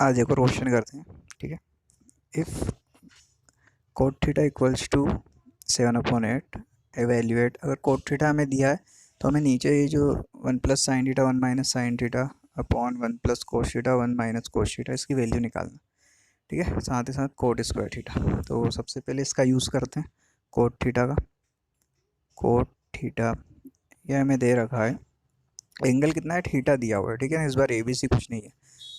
आज एक और क्वेश्चन करते हैं। ठीक है, if cot theta equals to 7/8 evaluate. अगर कोट थीटा हमें दिया है तो हमें नीचे ये जो 1 + sin theta 1 - sin theta upon 1 + cos theta 1 - cos theta इसकी वैल्यू निकालना। ठीक है, साथ ही साथ कोट स्क्वायर थीटा। तो सबसे पहले इसका यूज़ करते हैं कोट थीटा का। कोट थीटा ये हमें दे रखा है, एंगल कितना है थीटा दिया हुआ है। ठीक है ना, इस बार ए बी सी कुछ नहीं है।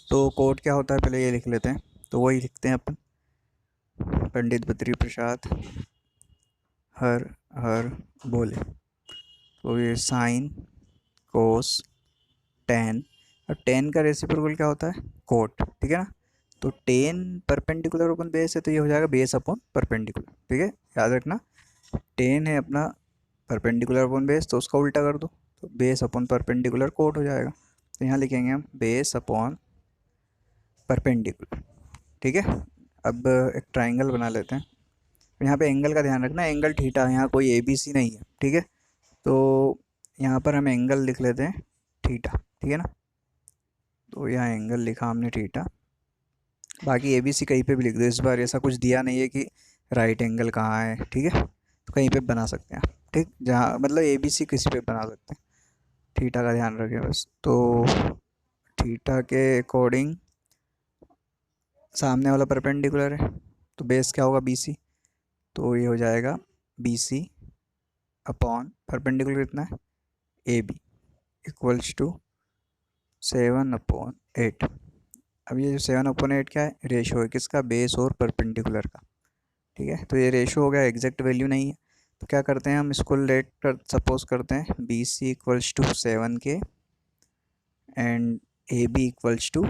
तो कोट क्या होता है पहले ये लिख लेते हैं। तो वही लिखते हैं अपन, पंडित बद्री प्रसाद हर हर बोले। तो ये साइन कोस टेन, और टेन का रेसिप्रोकल क्या होता है कोट। ठीक है ना, तो टेन परपेंडिकुलर अपन बेस है तो ये हो जाएगा बेस अपॉन परपेंडिकुलर। ठीक है, याद रखना टेन है अपना परपेंडिकुलर अपॉन बेस, तो उसका उल्टा कर दो तो बेस अपॉन परपेंडिकुलर कोट हो जाएगा। तो यहाँ लिखेंगे हम बेस अपॉन परपेंडिकुलर। ठीक है, अब एक ट्राइंगल बना लेते हैं। यहाँ पे एंगल का ध्यान रखना, एंगल थीटा है, यहाँ कोई ए बी सी नहीं है। ठीक है, तो यहाँ पर हम एंगल लिख लेते हैं थीटा। ठीक है ना, तो यहाँ एंगल लिखा हमने थीटा, बाकी ए बी सी कहीं पे भी लिख दो। इस बार ऐसा कुछ दिया नहीं है कि राइट एंगल कहाँ है। ठीक है, तो कहीं पे बना सकते हैं आप। ठीक, जहाँ मतलब ए बी सी किसी पे बना सकते हैं, थीटा का ध्यान रखें बस। तो थीटा के अकॉर्डिंग सामने वाला परपेंडिकुलर है तो बेस क्या होगा बी सी। तो ये हो जाएगा बी सी अपॉन परपेंडिकुलर कितना है ए बी इक्वल्स टू 7/8। अब ये जो 7/8 क्या है, रेशो है किसका, बेस और परपेंडिकुलर का। ठीक है, तो ये रेशो हो गया, एग्जैक्ट वैल्यू नहीं है। तो क्या करते हैं हम इसको लेट कर सपोज करते हैं बी सी इक्वल्स टू 7 के and A B equals to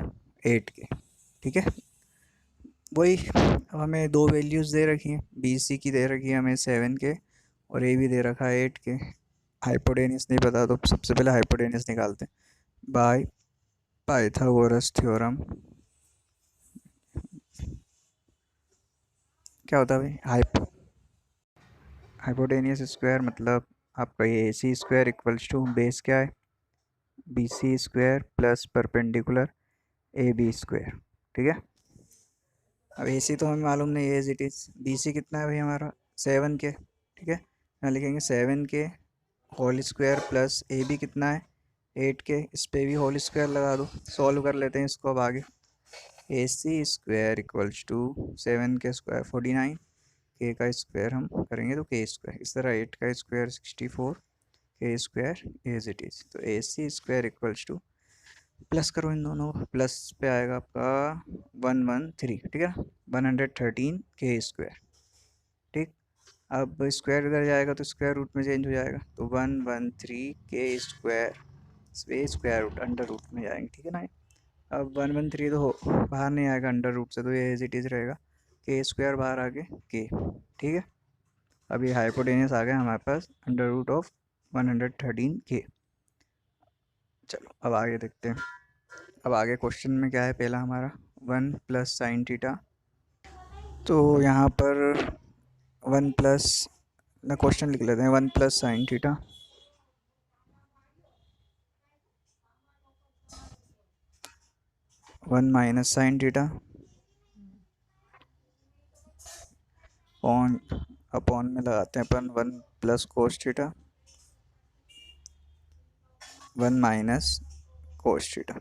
8 के। ठीक है, वही अब हमें दो वैल्यूज़ दे रखी हैं, बी सी की दे रखी है हमें 7 के और ए बी दे रखा है 8 के। हाइपोटेनियस नहीं पता तो सबसे पहले हाइपोटेनियस निकालते हैं बाय पाइथागोरस थ्योरम। क्या होता है भाई हाइपोटेनियस स्क्वायर, मतलब आपका ये A C square equals to base क्या है B C square plus perpendicular A B square. ठीक है, अब ए सी तो हमें मालूम नहीं है as it is, B C कितना है भाई हमारा 7 के। ठीक है, यहाँ लिखेंगे 7 के whole square plus A B कितना है 8 के, इस पर भी होल स्क्वायर लगा दो। सॉल्व कर लेते हैं इसको अब आगे। ए सी स्क्वायर इक्वल्स टू 7 के स्क्वायर 49, के का स्क्वायर हम करेंगे तो के स्क्वायर, इस तरह 8 का स्क्वायर 64, के स्क्वायर एज इट इज़। तो A C square equals to plus करो इन दोनों, प्लस पे आएगा आपका 113। ठीक है, 113 के स्क्वायर। ठीक, अब स्क्वायर इधर जाएगा तो स्क्वायर रूट में चेंज हो जाएगा, तो 113 के square square root under root में जाएंगे। ठीक है ना, अब 113 तो बाहर नहीं आएगा अंडर रूट से, तो ये एज इट इज़ रहेगा के स्क्वायर बाहर आके के। ठीक है, अब ये हाइपोटेनियस आ गया हमारे पास अंडर रूट ऑफ 113 के। चलो अब आगे देखते हैं। अब आगे क्वेश्चन में क्या है, पहला हमारा 1 + sin थीटा। तो यहाँ पर 1 प्लस ना, क्वेश्चन लिख लेते हैं 1 + sin theta 1 - sin theta upon upon में लगाते हैं अपन 1 + cos थीटा 1 - cos थीटा।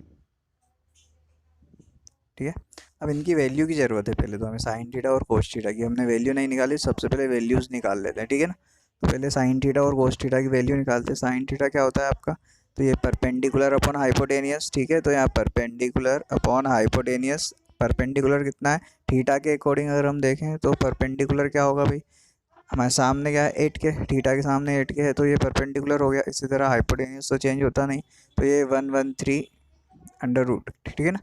ठीक है, अब इनकी वैल्यू की ज़रूरत है। पहले तो हमें साइन थीटा और कोस थीटा की हमने वैल्यू नहीं निकाली, सबसे पहले वैल्यूज़ निकाल लेते हैं। ठीक है ना, तो पहले साइन थीटा और कोस थीटा की वैल्यू निकालते हैं। साइन थीटा क्या होता है आपका, तो ये परपेंडिकुलर अपॉन हाइपोटेनियस। ठीक है, तो यहाँ परपेंडिकुलर अपॉन हाइपोटेनियस, परपेंडिकुलर कितना है थीटा के अकॉर्डिंग अगर हम देखें तो परपेंडिकुलर क्या होगा भाई, हमारे सामने क्या है 8 के, थीटा के सामने 8 के है तो ये परपेंडिकुलर हो गया। इसी तरह हाइपोटेनियस तो चेंज होता नहीं, तो ये 113 अंडर रूट। ठीक है ना,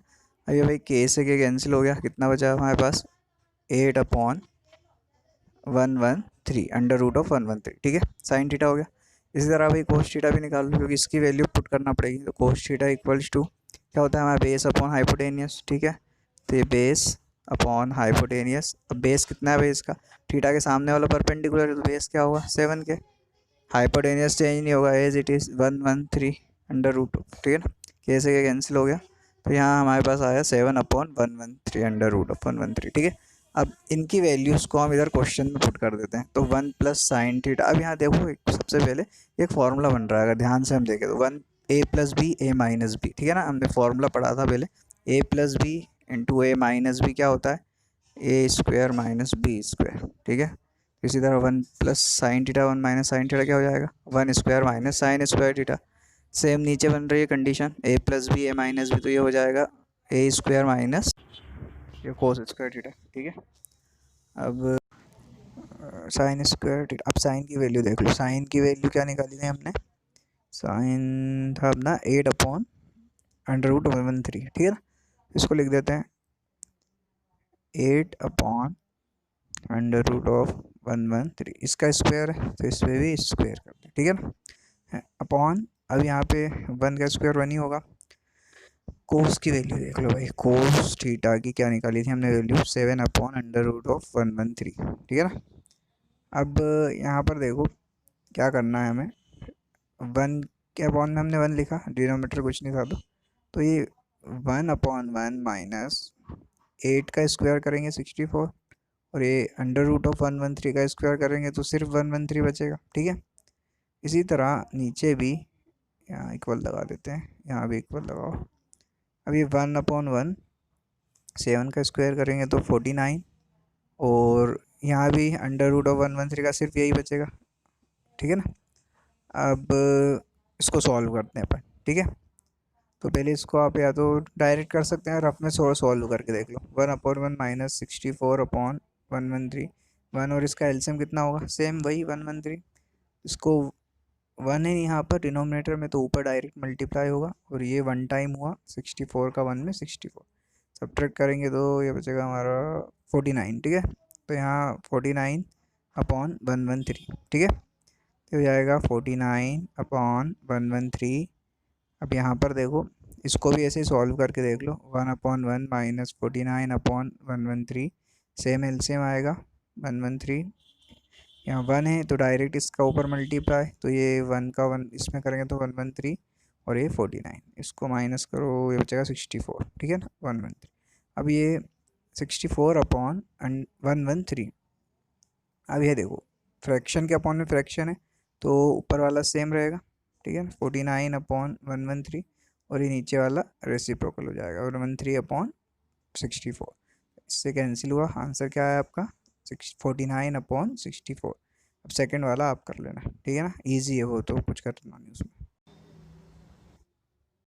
अब ये भाई के से के कैंसिल हो गया, कितना बचा हमारे पास 8/113 अंडर रूट ऑफ 113। ठीक है, साइन थीटा हो गया। इसी तरह भाई कोस थीटा भी निकाल लो क्योंकि इसकी वैल्यू पुट करना पड़ेगी। तो कोस थीटा इक्वल्स टू क्या होता है हमारा बेस अपॉन हाइपोटेनियस। ठीक है, तो ये बेस अपॉन हाइपोटेनियस। अब बेस कितना है बेस का, थीटा के सामने वाला परपेंडिकुलर है तो बेस क्या होगा 7 के, हाइपोटेनियस चेंज नहीं होगा as it is 113 under root. ठीक है ना, के से के कैंसिल हो गया, तो यहाँ हमारे पास आया 7/113 अंडर रूट ऑफ 113। ठीक है, अब इनकी वैल्यूज़ को हम इधर क्वेश्चन में पुट कर देते हैं। तो 1 प्लस साइन थीटा, अब यहाँ देखो सबसे पहले एक फार्मूला बन रहा है, अगर ध्यान से हम देखें तो 1 a plus B A minus B. ठीक है ना, हमने फार्मूला पढ़ा था पहले, a plus B into A minus B क्या होता है, A square minus B square. ठीक है, इसी तरह 1 plus sine theta 1 minus sine theta क्या हो जाएगा, 1 square minus sine square theta. Same नीचे बन रही है condition, A plus B A minus B, तो ये हो जाएगा ए स्क्वायर माइनस ये कोस स्क्वायर थीटा। ठीक है, अब साइन स्क्वायर थीटा, अब साइन की वैल्यू देख लो, साइन की वैल्यू क्या निकाली थी हमने, साइन था अपना 8/√113। ठीक है ना, इसको लिख देते हैं 8/√113, इसका स्क्वायर है तो इस पर भी स्क्वायर कर दे। ठीक है ना, अपॉन, अब यहाँ पे 1 का स्क्वायर 1 ही होगा। कोस की वैल्यू देख लो भाई, कोस थीटा की क्या निकाली थी हमने वैल्यू, 7/√113। ठीक है ना, अब यहाँ पर देखो क्या करना है हमें, 1 के अपॉन में हमने 1 लिखा, डिनोमीटर कुछ नहीं था तो ये 1/1 माइनस 8 का स्क्वायर करेंगे 64, और ये अंडर रूट ऑफ 113 का स्क्वायर करेंगे तो सिर्फ 113 बचेगा। ठीक है, इसी तरह नीचे भी यहाँ इक्वल लगा देते हैं, यहाँ भी इक्वल लगाओ। अब ये 1/1 7 का स्क्वायर करेंगे तो 49, और यहाँ भी अंडर रूट ऑफ 113 का सिर्फ यही बचेगा। ठीक है ना, अब इसको सॉल्व करते हैं अपन। ठीक है, तो पहले इसको आप या तो डायरेक्ट कर सकते हैं, रफ में सॉल्व करके देख लो। 1/1 माइनस 64/113, 1 और इसका एलसीएम कितना होगा, सेम वही 113। इसको 1 है यहाँ पर डिनोमिनेटर में, तो ऊपर डायरेक्ट मल्टीप्लाई होगा, और ये 1 टाइम हुआ 64 का 1 में 64, सब्ट्रैक्ट करेंगे तो ये बचेगा हमारा 49। ठीक है, तो यहाँ 49/113। ठीक है, तो हो जाएगा 49/113। अब यहाँ पर देखो, इसको भी ऐसे ही सॉल्व करके देख लो, 1/1 माइनस 49/113, सेम एलसीएम आएगा 113। यहाँ 1 है तो डायरेक्ट इसका ऊपर मल्टीप्लाई, तो ये 1 का 1 इसमें करेंगे तो 113, और ये 49, इसको माइनस करो ये बचेगा 64। ठीक है ना, 113। अब ये 64/113, अब ये देखो फ्रैक्शन के अपॉन में फ्रैक्शन है तो ऊपर वाला सेम रहेगा। ठीक है ना, 49/113, और ये नीचे वाला रेसिप्रोकल हो जाएगा, और 13/64, इससे कैंसिल हुआ। आंसर क्या है आपका, 49/64। अब सेकंड वाला आप कर लेना। ठीक है ना, इजी है वो, तो कुछ करना नहीं उसमें।